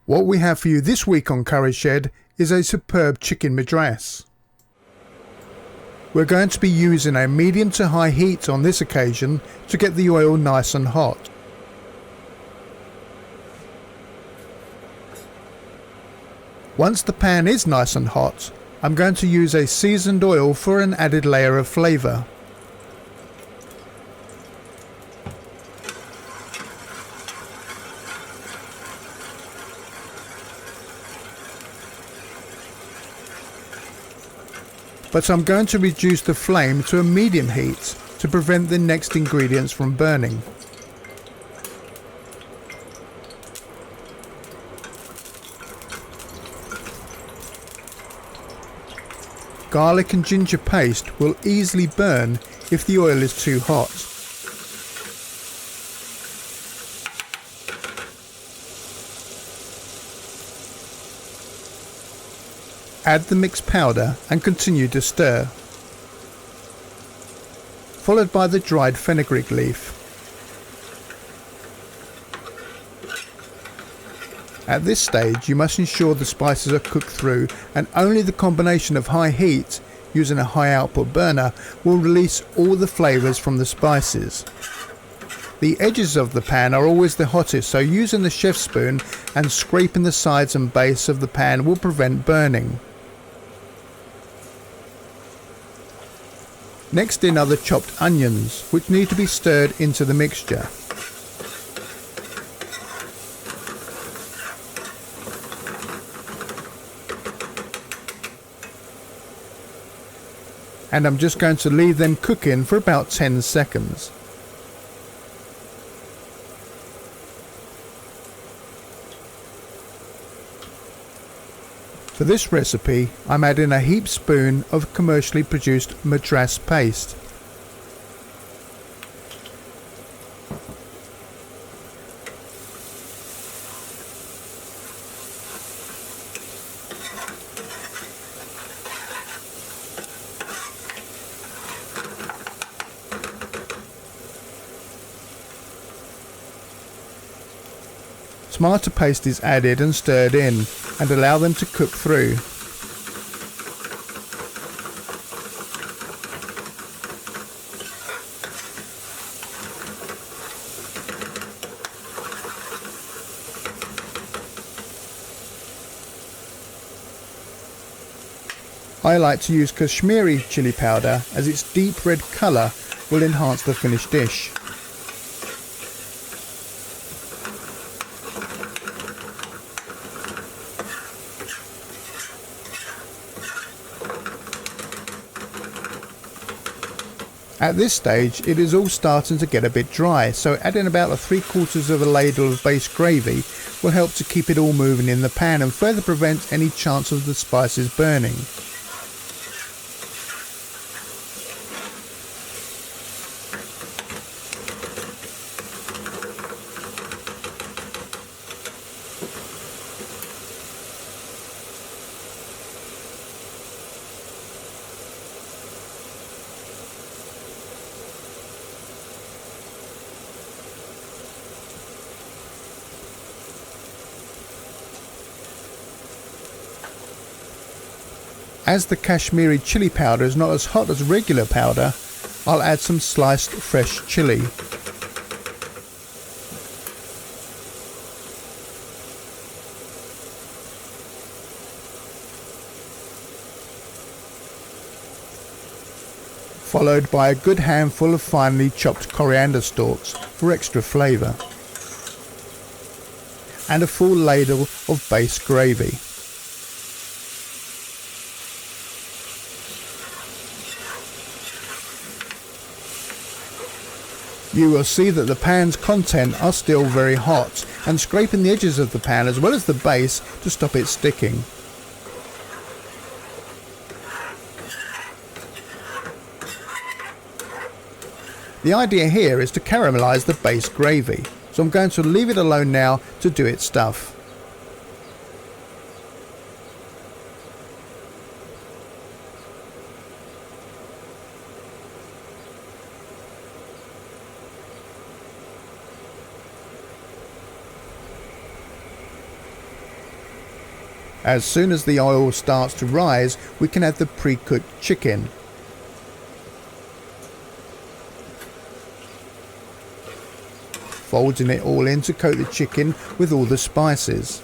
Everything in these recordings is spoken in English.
What we have for you this week on CurryShed is a superb chicken madras. We're going to be using a medium to high heat on this occasion to get the oil nice and hot. Once the pan is nice and hot, I'm going to use a seasoned oil for an added layer of flavour. But I'm going to reduce the flame to a medium heat to prevent the next ingredients from burning. Garlic and ginger paste will easily burn if the oil is too hot. Add the mixed powder and continue to stir, followed by the dried fenugreek leaf. At this stage you must ensure the spices are cooked through, and only the combination of high heat using a high output burner will release all the flavours from the spices. The edges of the pan are always the hottest, so using the chef's spoon and scraping the sides and base of the pan will prevent burning. Next in are the chopped onions, which need to be stirred into the mixture. And I'm just going to leave them cooking for about 10 seconds. For this recipe, I'm adding a heaped spoon of commercially produced madras paste. Tomato paste is added and stirred in, and allow them to cook through. I like to use Kashmiri chili powder as its deep red colour will enhance the finished dish. At this stage it is all starting to get a bit dry, so adding about 3/4 of a ladle of base gravy will help to keep it all moving in the pan and further prevent any chance of the spices burning. As the Kashmiri chili powder is not as hot as regular powder, I'll add some sliced fresh chili. Followed by a good handful of finely chopped coriander stalks for extra flavour. And a full ladle of base gravy. You will see that the pan's content are still very hot, and scraping the edges of the pan as well as the base to stop it sticking. The idea here is to caramelise the base gravy, so I'm going to leave it alone now to do its stuff. As soon as the oil starts to rise, we can add the pre-cooked chicken. Folding it all in to coat the chicken with all the spices.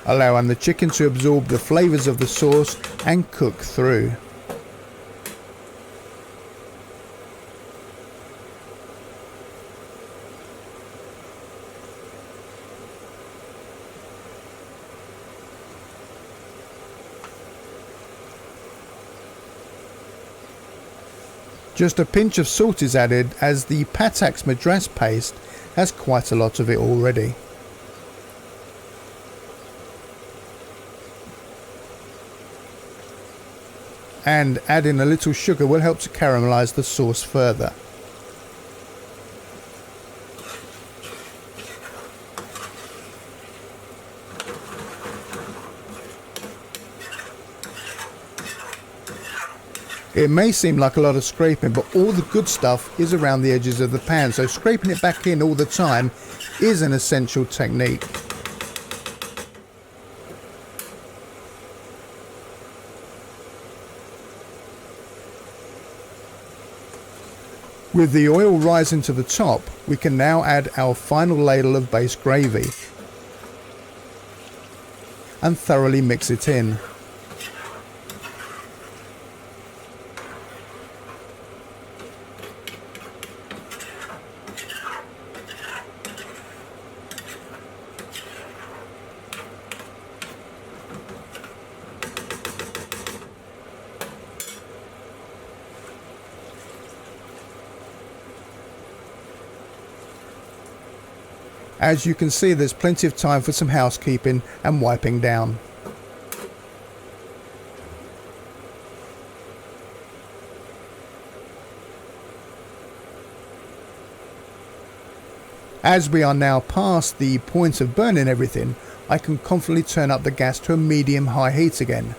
Allowing the chicken to absorb the flavours of the sauce and cook through. Just a pinch of salt is added as the Patak's Madras paste has quite a lot of it already. And adding a little sugar will help to caramelise the sauce further. It may seem like a lot of scraping, but all the good stuff is around the edges of the pan, so scraping it back in all the time is an essential technique. With the oil rising to the top, we can now add our final ladle of base gravy and thoroughly mix it in. As you can see, there's plenty of time for some housekeeping and wiping down. As we are now past the point of burning everything, I can confidently turn up the gas to a medium-high heat again.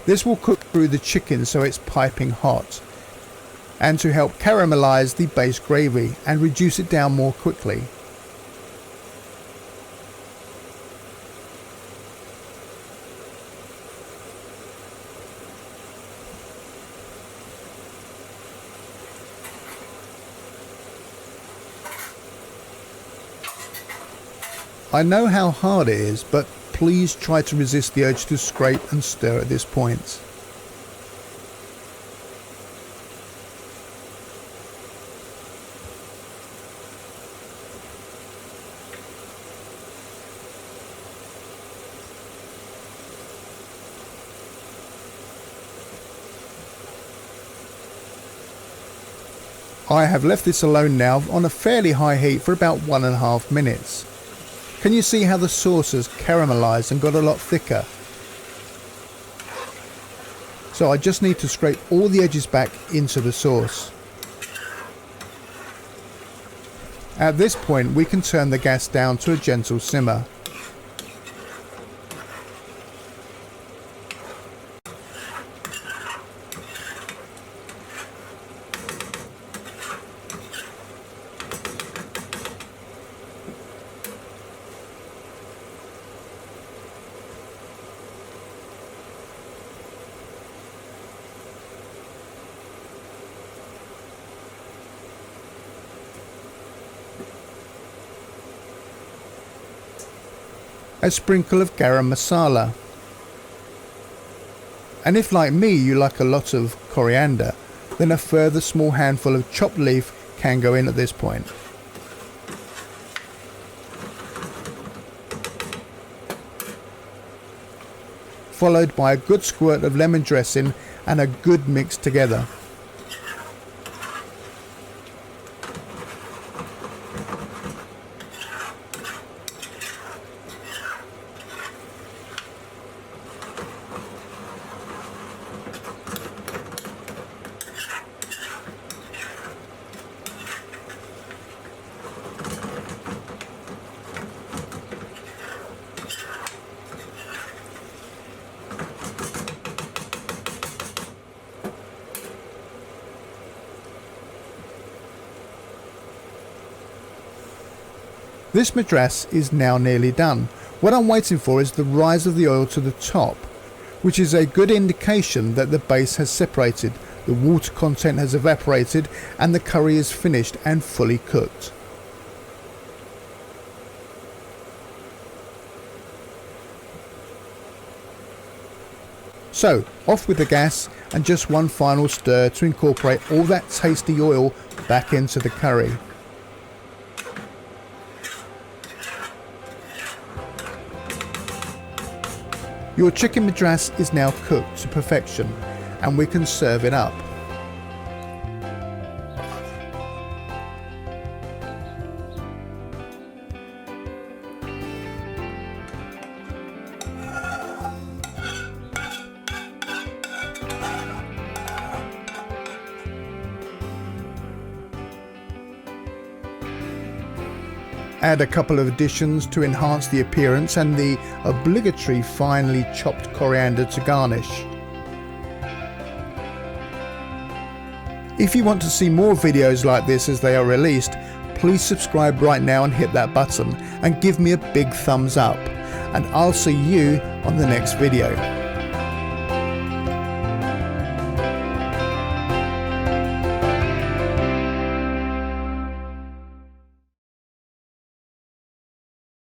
This will cook through the chicken so it's piping hot, and to help caramelise the base gravy and reduce it down more quickly. I know how hard it is, but please try to resist the urge to scrape and stir at this point. I have left this alone now on a fairly high heat for about 1.5 minutes. Can you see how the sauce has caramelised and got a lot thicker? So I just need to scrape all the edges back into the sauce. At this point we can turn the gas down to a gentle simmer. A sprinkle of garam masala, and if like me you like a lot of coriander, then a further small handful of chopped leaf can go in at this point. Followed by a good squirt of lemon dressing and a good mix together. This madras is now nearly done. What I'm waiting for is the rise of the oil to the top, which is a good indication that the base has separated, the water content has evaporated, and the curry is finished and fully cooked. So off with the gas and just one final stir to incorporate all that tasty oil back into the curry. Your chicken madras is now cooked to perfection and we can serve it up. Add a couple of additions to enhance the appearance and the obligatory finely chopped coriander to garnish. If you want to see more videos like this as they are released, please subscribe right now and hit that button and give me a big thumbs up, and I'll see you on the next video.